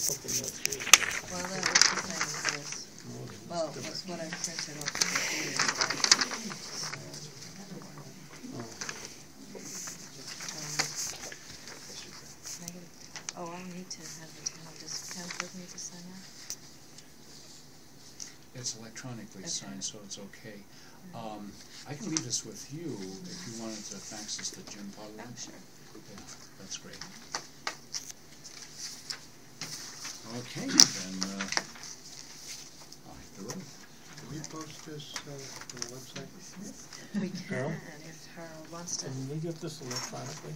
something else here. Well, that was the thing with this. Well, that's what I printed off the computer. Oh, I'll need to have the town. Does town clerk need to sign that? It's electronically signed, so it's okay. I can leave this with you if you wanted to fax this to Jim Potter. Oh, sure. Yeah, that's great. Okay, then I'll hit the road. Can we post this on the website? We can, Carol? if Harold wants to. Can we get this electronically?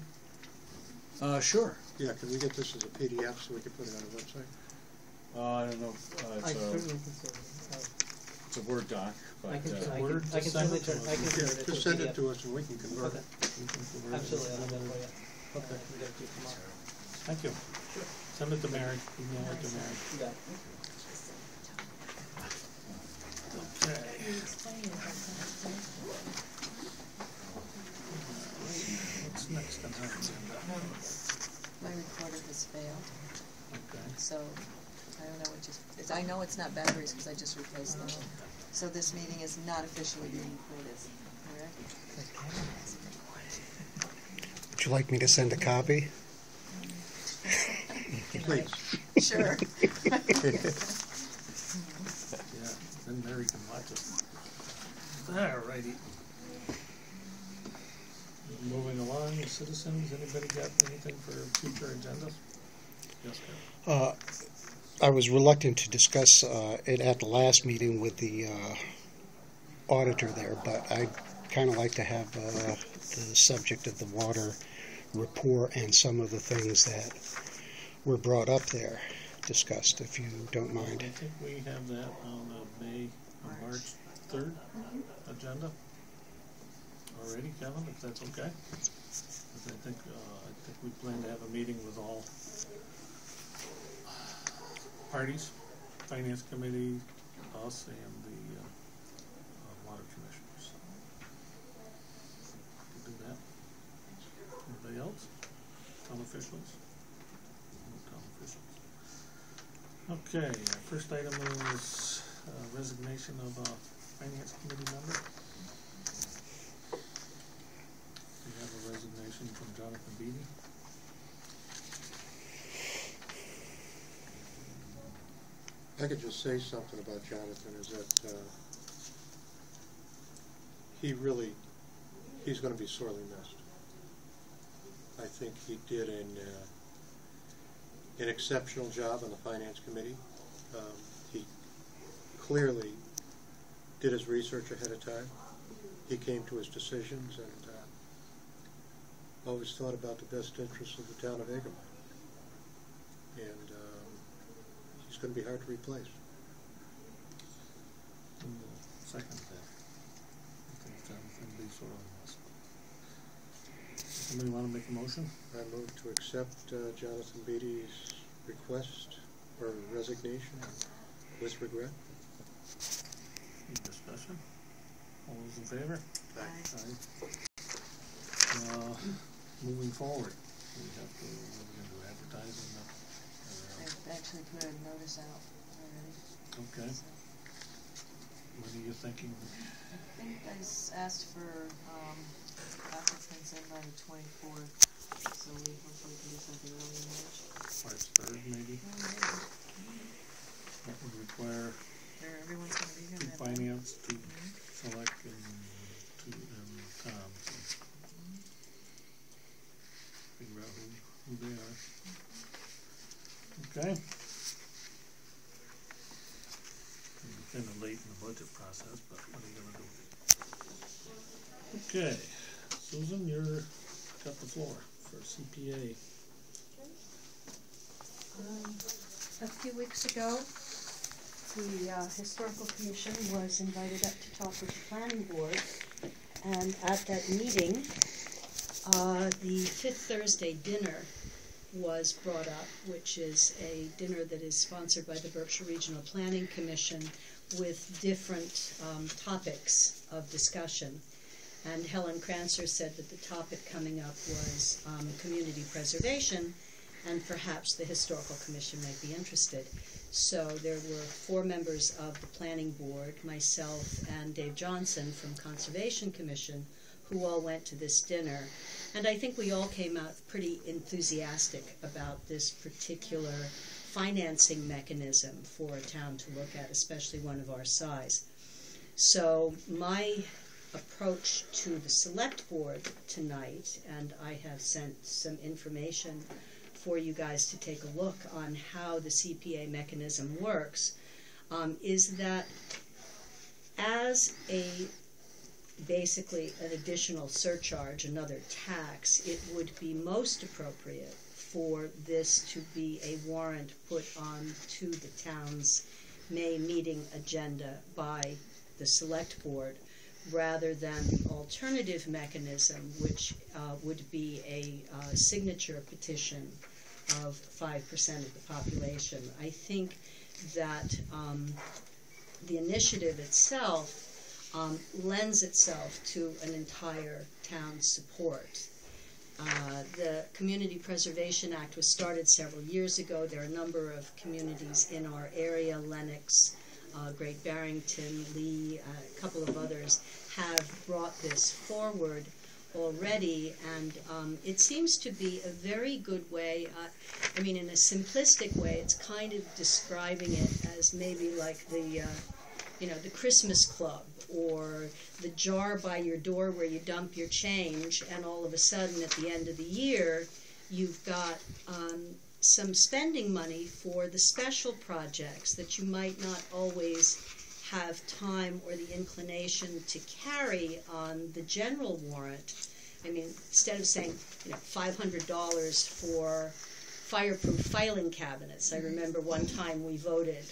Sure. Yeah, can we get this as a PDF so we can put it on the website? I don't know. It's a Word doc, but I can certainly turn it Just send it to us and we can convert Okay. it. Absolutely, I'll have that for you. Okay. We got to tomorrow. Thank you. Send it to Mary. Email it to Mary. Yeah. Okay. What's next on our agenda? My recorder has failed, Okay. so I don't know I know it's not batteries because I just replaced them. So this meeting is not officially being recorded, correct? Would you like me to send a copy? Please. Sure. Yeah, then Mary can watch it. All righty. Moving along, citizens, anybody got anything for future agendas? Yes, Carol. I was reluctant to discuss it at the last meeting with the auditor there, but I'd kind of like to have the subject of the water report and some of the things that were brought up there discussed, if you don't mind. I think we have that on the March 3rd agenda already, Kevin, if that's okay. I think we plan to have a meeting with all parties, Finance Committee, us, and the Water Commissioners. We'll do that. Anybody else? Town officials? No town officials. Okay, our first item is resignation of a Finance Committee member. We have a resignation from Jonathan Beatty. I could just say something about Jonathan, is that he's going to be sorely missed. I think he did an exceptional job on the Finance Committee. He clearly did his research ahead of time. He came to his decisions and always thought about the best interests of the town of Egremont. And he's going to be hard to replace. Second that. I think Jonathan B. Sorrell. Somebody want to make a motion? I move to accept Jonathan Beatty's request or resignation with regret. Any discussion? All those in favor? Aye. Moving forward, we're going to do advertising. I've actually put a notice out already. Okay. So What are you thinking? I think I asked for applicants in by the 24th, so we hopefully can do something early in March. March 3rd, maybe? That would require Everyone's going to be here. two finance, two select, and two Tom. So figure out who they are. Okay. Kind of late in the budget process, but what are you going to do? Okay, Susan, you're got the floor for CPA. A few weeks ago, the Historical Commission was invited up to talk with the Planning Board, and at that meeting, the Fifth Thursday dinner was brought up, which is a dinner that is sponsored by the Berkshire Regional Planning Commission with different topics of discussion. And Helen Krancer said that the topic coming up was community preservation, and perhaps the Historical Commission might be interested. So there were 4 members of the Planning Board, myself and Dave Johnson from Conservation Commission, who all went to this dinner. And I think we all came out pretty enthusiastic about this particular financing mechanism for a town to look at, especially one of our size. So my approach to the Select Board tonight, and I have sent some information for you guys to take a look on how the CPA mechanism works, is that as basically an additional surcharge, another tax, it would be most appropriate for this to be a warrant put on to the town's May meeting agenda by the Select Board, rather than the alternative mechanism, which would be a signature petition of 5% of the population. I think that the initiative itself lends itself to an entire town's support. The Community Preservation Act was started several years ago. There are a number of communities in our area, Lennox, Great Barrington, Lee, a couple of others, have brought this forward already, and it seems to be a very good way. I mean, in a simplistic way, it's kind of describing it as maybe like the the Christmas club, or the jar by your door where you dump your change, and all of a sudden at the end of the year you've got some spending money for the special projects that you might not always have time or the inclination to carry on the general warrant. I mean, instead of saying $500 for fireproof filing cabinets, I remember one time we voted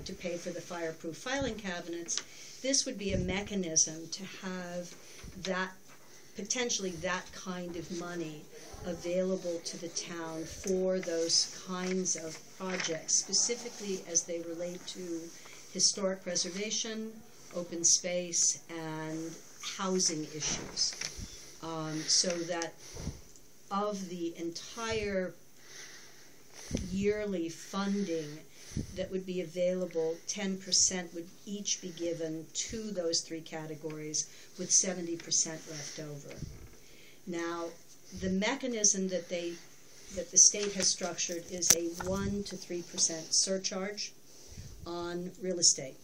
to pay for the fireproof filing cabinets. This would be a mechanism to have that, potentially that kind of money available to the town for those kinds of projects, specifically as they relate to historic preservation, open space, and housing issues. So that of the entire yearly funding that would be available, 10% would each be given to those 3 categories, with 70% left over. Now, the mechanism that the state has structured is a 1 to 3% surcharge on real estate,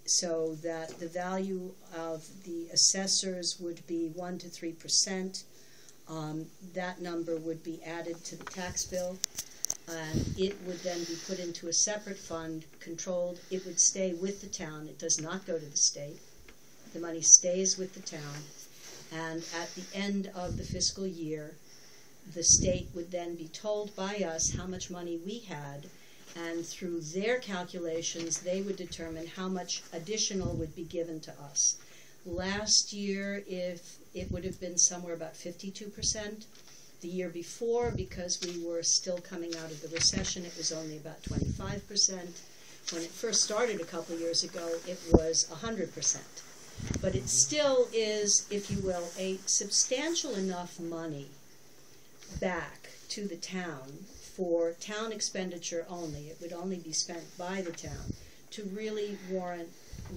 so that the value of the assessors would be 1 to 3%. That number would be added to the tax bill, and it would then be put into a separate fund, controlled. It would stay with the town. It does not go to the state. The money stays with the town, and at the end of the fiscal year, the state would then be told by us how much money we had, and through their calculations, they would determine how much additional would be given to us. Last year, if it would have been somewhere about 52%. The year before, because we were still coming out of the recession, it was only about 25%. When it first started a couple of years ago, it was 100%. But it still is, if you will, a substantial enough money back to the town for town expenditure only. It would only be spent by the town to really warrant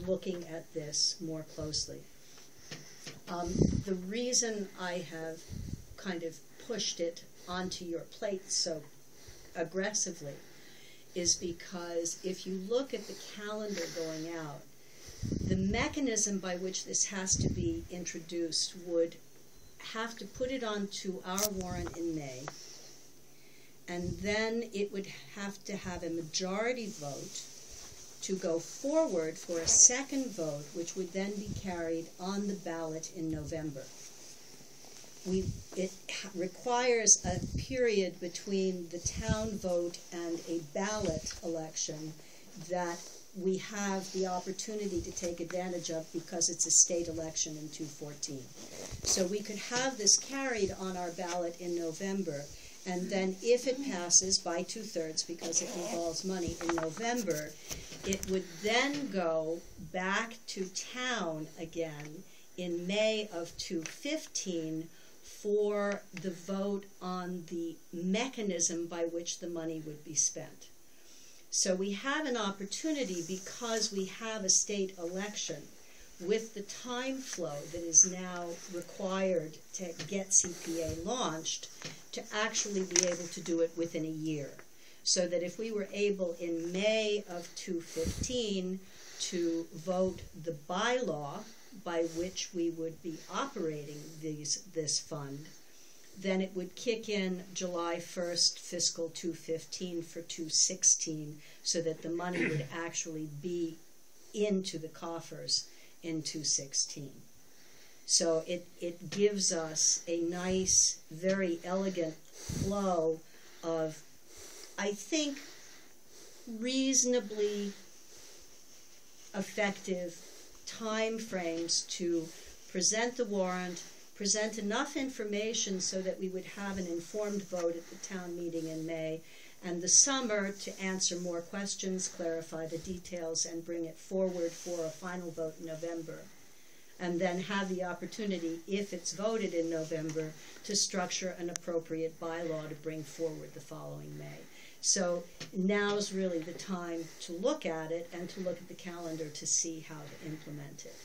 looking at this more closely. The reason I have kind of pushed it onto your plate so aggressively is because if you look at the calendar going out, the mechanism by which this has to be introduced would have to put it onto our warrant in May, and then it would have to have a majority vote to go forward for a second vote, which would then be carried on the ballot in November. It requires a period between the town vote and a ballot election that we have the opportunity to take advantage of because it's a state election in 2014. So we could have this carried on our ballot in November, and then if it passes by 2/3, because it involves money in November, it would then go back to town again in May of 2015 for the vote on the mechanism by which the money would be spent. So we have an opportunity, because we have a state election, with the time flow that is now required to get CPA launched, to actually be able to do it within a year. So that if we were able in May of 2015 to vote the bylaw by which we would be operating this fund, then it would kick in July 1st, fiscal 2015 for 2016, so that the money would actually be into the coffers in 2016. So it gives us a nice, very elegant flow of, I think, reasonably effective time frames to present the warrant, present enough information so that we would have an informed vote at the town meeting in May, and the summer to answer more questions, clarify the details, and bring it forward for a final vote in November. And then have the opportunity, if it's voted in November, to structure an appropriate bylaw to bring forward the following May. So now's really the time to look at it and to look at the calendar to see how to implement it.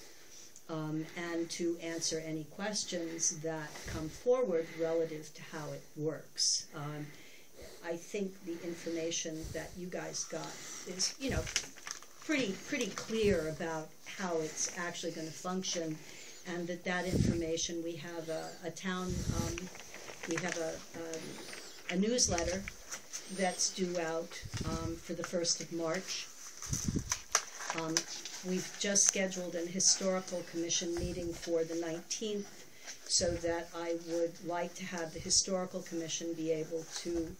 And to answer any questions that come forward relative to how it works. I think the information that you guys got is, you know, pretty clear about how it's actually going to function, and that information, we have a town, we have a newsletter that's due out for the 1st of March. We've just scheduled an historical commission meeting for the 19th, so that I would like to have the historical commission be able to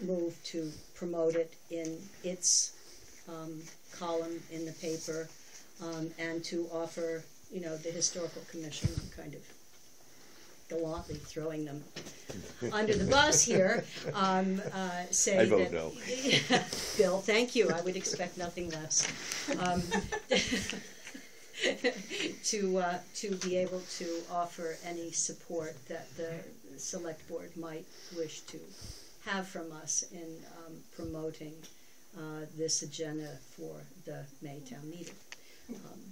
move to promote it in its column in the paper, and to offer, you know, the historical commission, kind of gallantly throwing them under the bus here, say I vote that, no. Bill, thank you. I would expect nothing less. To be able to offer any support that the select board might wish to have from us in promoting this agenda for the May town meeting.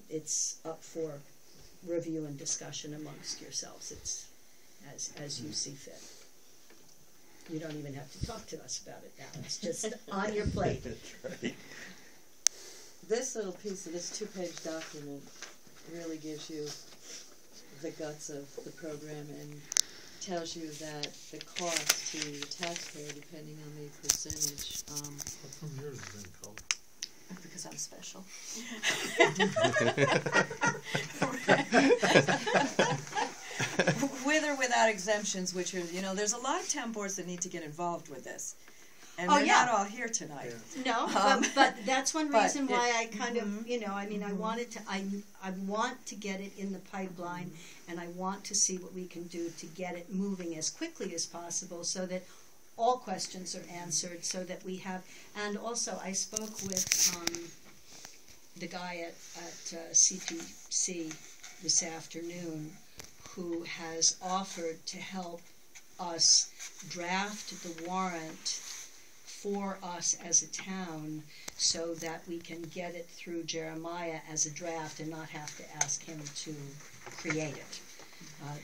It's up for review and discussion amongst yourselves. It's as you see fit. You don't even have to talk to us about it now. It's just on your plate. That's right. This little piece of this 2-page document really gives you the guts of the program and tells you that the cost to the taxpayer, depending on the percentage, How come yours is in color? because I'm special. With or without exemptions, which are, you know, there's a lot of town boards that need to get involved with this. And Oh, they're yeah. not all here tonight. No, but that's one but reason why I it- kind of, you know, I mean, I wanted to, I want to get it in the pipeline, and I want to see what we can do to get it moving as quickly as possible, so that all questions are answered, so that we have, and also I spoke with the guy at CPC this afternoon, who has offered to help us draft the warrant for us as a town, so that we can get it through Jeremiah as a draft and not have to ask him to create it.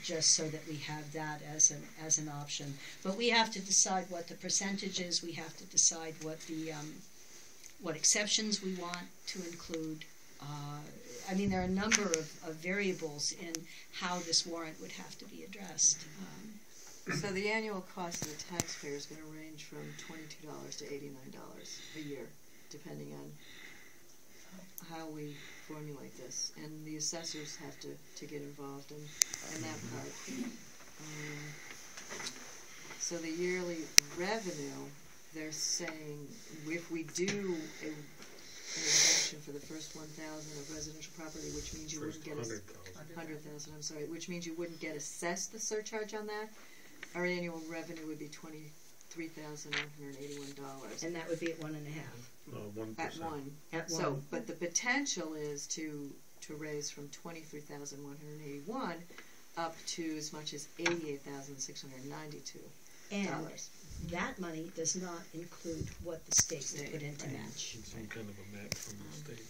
Just so that we have that as an option. But we have to decide what the percentage is. We have to decide what the what exceptions we want to include. I mean, there are a number of variables in how this warrant would have to be addressed. So the annual cost of the taxpayer is going to range from $22 to $89 a year, depending on how we formulate this. And the assessors have to get involved in that part. So the yearly revenue, they're saying if we do an exemption for the first 1,000 of residential property, which means you wouldn't get 100,000. I'm sorry, which means you wouldn't get assessed the surcharge on that. Our annual revenue would be $23,981. And that would be at 1.5%. 1%. At one. At So, one. but the potential is to raise from 23,181 up to as much as $88,692. And that money does not include what the state will put in to match. Some kind of a match from the state.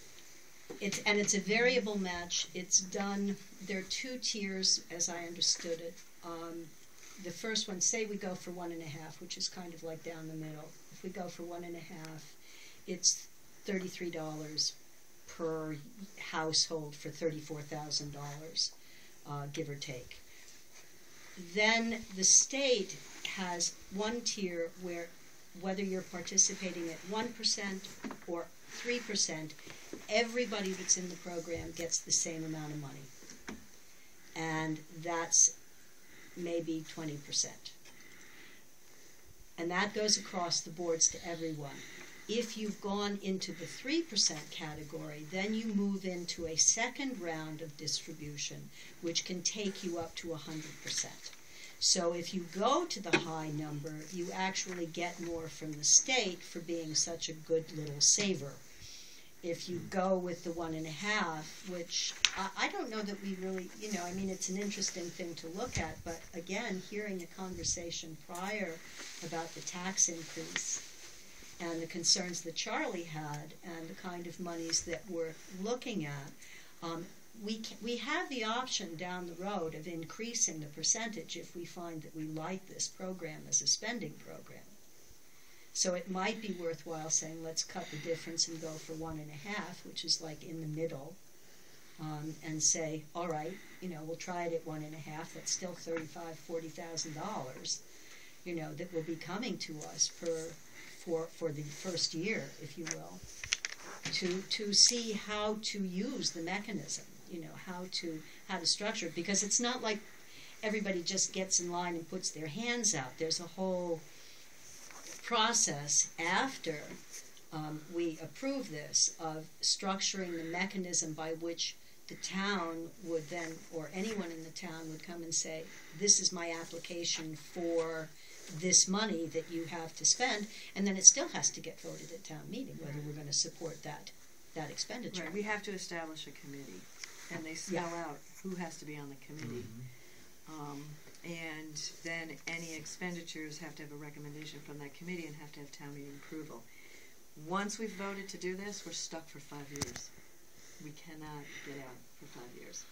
It's a variable match. It's done, there are two tiers, as I understood it. The first one, say we go for 1.5, which is kind of like down the middle. If we go for 1.5, it's $33 per household for $34,000, give or take. Then the state has one tier where whether you're participating at 1% or 3%, everybody that's in the program gets the same amount of money. And that's maybe 20%. And that goes across the boards to everyone. If you've gone into the 3% category, then you move into a second round of distribution, which can take you up to 100%. So if you go to the high number, you actually get more from the state for being such a good little saver. If you go with the 1.5, which I don't know that we really, I mean, it's an interesting thing to look at, but again, hearing the conversation prior about the tax increase and the concerns that Charlie had and the kind of monies that we're looking at, we have the option down the road of increasing the percentage if we find that we like this program as a spending program. So it might be worthwhile saying, let's cut the difference and go for 1.5, which is like in the middle, and say, all right, we'll try it at 1.5. That's still $40,000, that will be coming to us for the first year, if you will, to see how to use the mechanism, how to structure it, because it's not like everybody just gets in line and puts their hands out. There's a whole process after we approve this of structuring the mechanism by which the town would then, or anyone in the town would come and say, this is my application for this money that you have to spend, and then it still has to get voted at town meeting whether we're going to support that expenditure. Right, we have to establish a committee, and they spell out who has to be on the committee. And then any expenditures have to have a recommendation from that committee and have to have town meeting approval. Once we've voted to do this, we're stuck for 5 years. We cannot get out for 5 years.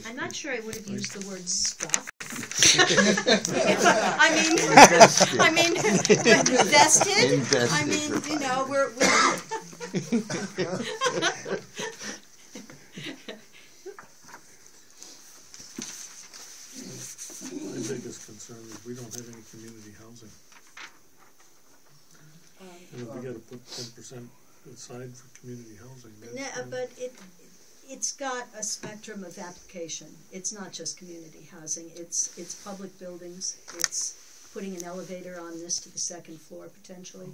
I'm not sure I would have used the word stuck. I mean, vested. I mean, we're My biggest concern is we don't have any community housing. And if we gotta put 10% aside for community housing, but it's got a spectrum of application. It's not just community housing. It's public buildings. It's putting an elevator on this to the second floor potentially.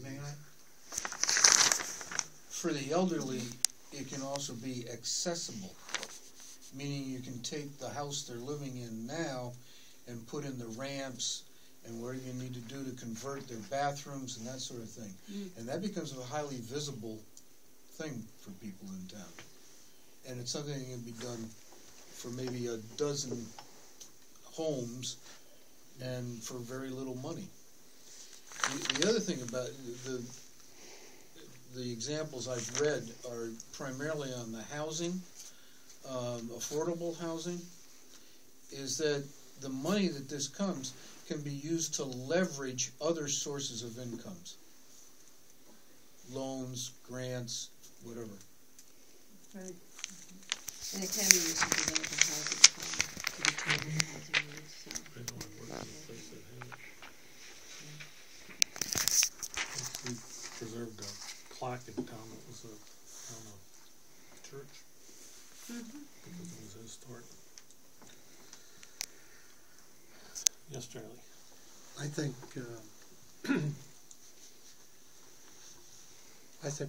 May I? For the elderly, it can also be accessible, meaning you can take the house they're living in now and put in the ramps and where you need to do to convert their bathrooms and that sort of thing. And that becomes a highly visible thing for people in town. And it's something that can be done for maybe a dozen homes and for very little money. The other thing about the examples I've read are primarily on the housing, affordable housing, is that the money that this comes can be used to leverage other sources of incomes. Loans, grants, whatever. Right. And it can be used for developing housing to determine housing needs. So. I know I work in a place that had it. We preserved a clock in town that was on a church because it was historic. Yes, Charlie. I think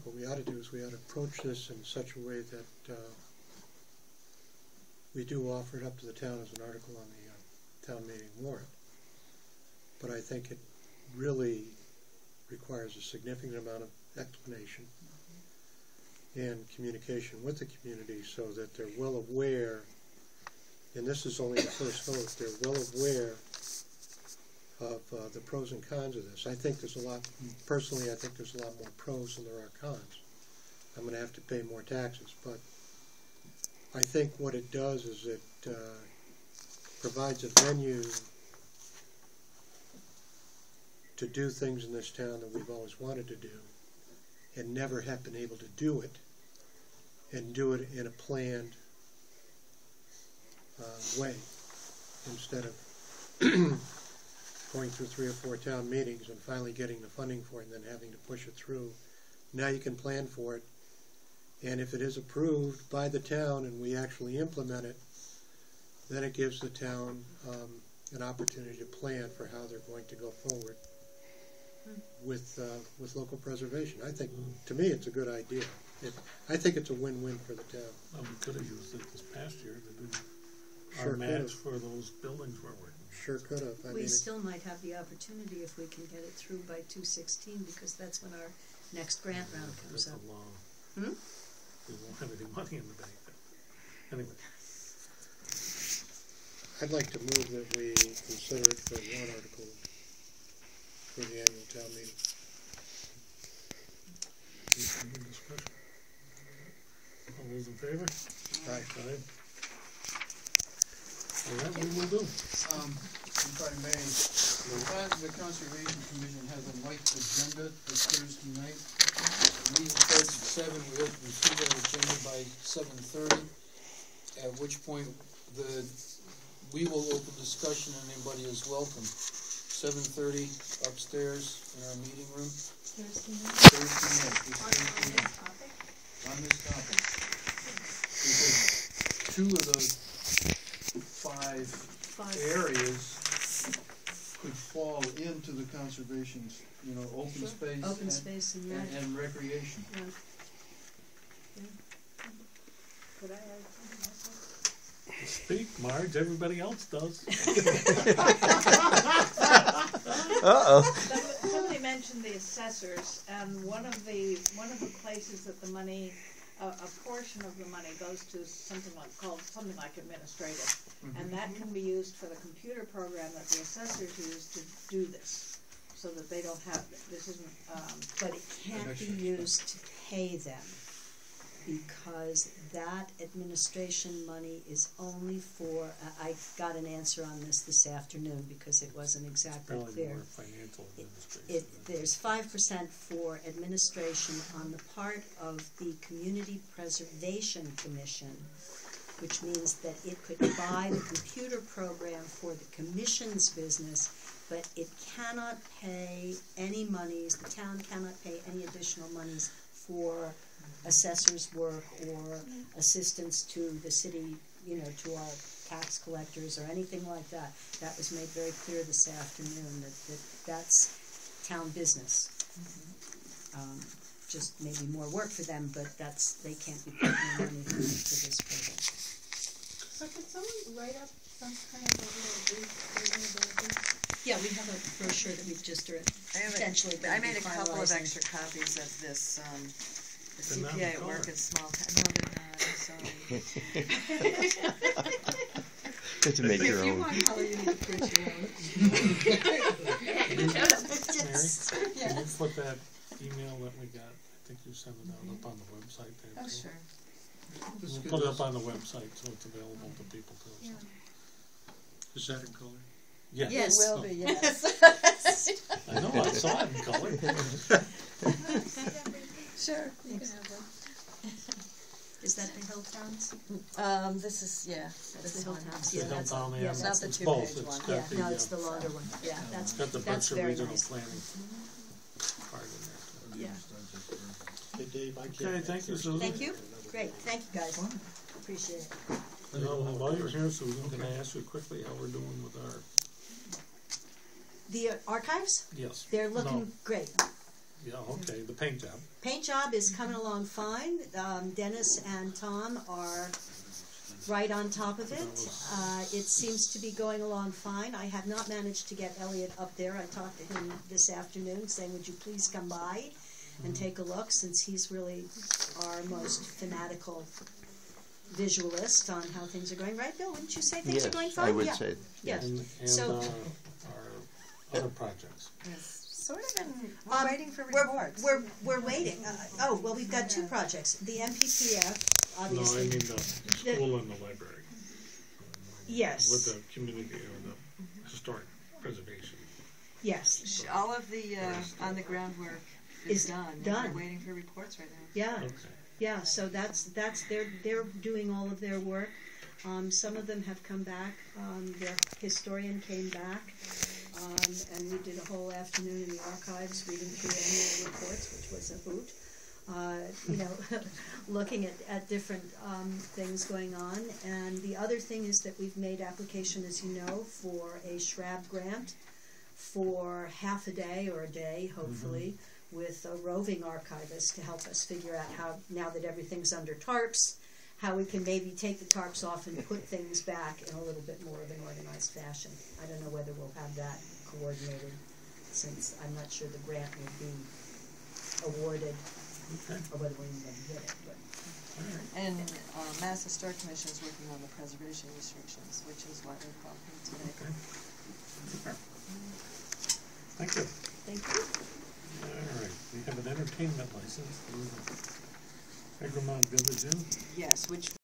what we ought to do is we ought to approach this in such a way that we do offer it up to the town as an article on the town meeting warrant. But I think it really requires a significant amount of explanation and communication with the community so that they're well aware, and this is only the first vote, they're well aware of the pros and cons of this. I think there's a lot, personally, I think there's a lot more pros than there are cons. I'm going to have to pay more taxes, but I think what it does is it provides a venue to do things in this town that we've always wanted to do and never have been able to do it, and do it in a planned way instead of going through 3 or 4 town meetings and finally getting the funding for it and then having to push it through. Now you can plan for it, and if it is approved by the town and we actually implement it, then it gives the town an opportunity to plan for how they're going to go forward with local preservation. I think, to me, it's a good idea. I think it's a win-win for the town. Well, we could have used it this past year to do Sure our match could've. for those buildings where we're. Sure could have. I We mean, still might have the opportunity if we can get it through by 2/16, because that's when our next grant round comes That's up. a long. Hmm? We won't have any money in the bank. Anyway, I'd like to move that we consider it for a warrant article for the annual town meeting. any discussion? All those in favor? Aye. Aye. All right, we will do. If I may, the Conservation Commission has a light agenda this Thursday night. The meeting starts at 7, we hope to see that agenda by 7:30, at which point we will open discussion and anybody is welcome. 7:30 upstairs in our meeting room. Thursday night, this Thursday night. On this topic. Because 2 of the 5 areas could fall into the conservation's, open space. Open space and rec. And recreation. Yeah. Could I add something also? Speak, Marge, everybody else does. Somebody mentioned the assessors, and one of the places that the money, a portion of the money goes to something like administrative, and that can be used for the computer program that the assessors use to do this, so that they don't have, this isn't, But it can't be used to pay them, because that administration money is only for, I got an answer on this afternoon, because it wasn't exactly Probably clear. more financial administration. There's 5% for administration on the part of the Community Preservation Commission, which means that it could buy the computer program for the commission's business, but it cannot pay any monies, the town cannot pay any additional monies for assessor's work or assistance to the city, to our tax collectors or anything like that. That was made very clear this afternoon, that's town business. Just maybe more work for them, but they can't be putting any money for this program. So could someone write up some kind of a little brief? Yeah, we have a brochure that we've just potentially. I made a couple of finalizing. extra copies of this, the They're not CPA in at color. work in small town. No, they're not, I'm sorry. Good to make your If you own. want color, you need to print your own. Mary, can you put that email that we got, I think you sent it out up on the website there Oh, too? sure. This We'll gives put it us- up on the website so it's available to people too. so. Yeah. Is that in color? Yeah. Yes. It will be, yes. I know, I saw it in color. Sure, you can have one. Is that the Hilltowns? This is, That's the one. Hilltowns. The Yeah, that's, Hilltown yeah, and that's the it's two-page both. one. It's yeah, got the, no, it's the longer one. Yeah, that's got the that's Berkshire very Regional nice. Planning part in there. Yeah. Hey, Dave, I can't. Okay, thank you, Susan. Thank you. Great. Thank you, guys. Appreciate it. While you're here, Susan, can I ask you quickly how we're doing with our, The archives? yes. They're looking No. great. Yeah, okay, the paint job. Paint job is coming along fine. Dennis and Tom are right on top of it. It seems to be going along fine. I have not managed to get Elliot up there. I talked to him this afternoon saying, would you please come by? and take a look, since he's really our most fanatical visualist on how things are going. Right, Bill? Wouldn't you say things are going fine? I would Yeah. say. Yes. And So- our other projects. Sort of we're waiting for reports. We're waiting. Well, we've got two projects. The MPPF, No, I obviously. mean the school and the library. Yes. With the community or the historic preservation. Yes. All of the on the ground work is done. done. We're waiting for reports right now. Yeah. Okay. Yeah, so that's they're doing all of their work. Some of them have come back. Their historian came back, and we did a whole afternoon in the archives reading through annual reports, which was a hoot. Looking at different things going on. And the other thing is that we've made application, as you know, for a SHRAB grant for half a day or a day, hopefully, with a roving archivist to help us figure out how, now that everything's under tarps, how we can maybe take the tarps off and put things back in a little bit more of an organized fashion. I don't know whether we'll have that coordinated, since I'm not sure the grant will be awarded, or whether we're even going to get it. But And Mass Historic Commission is working on the preservation restrictions, which is why we're talking today. Okay. Super. Thank you. thank you. All right, we have an entertainment license through the Egremont Village Inn. Yes, which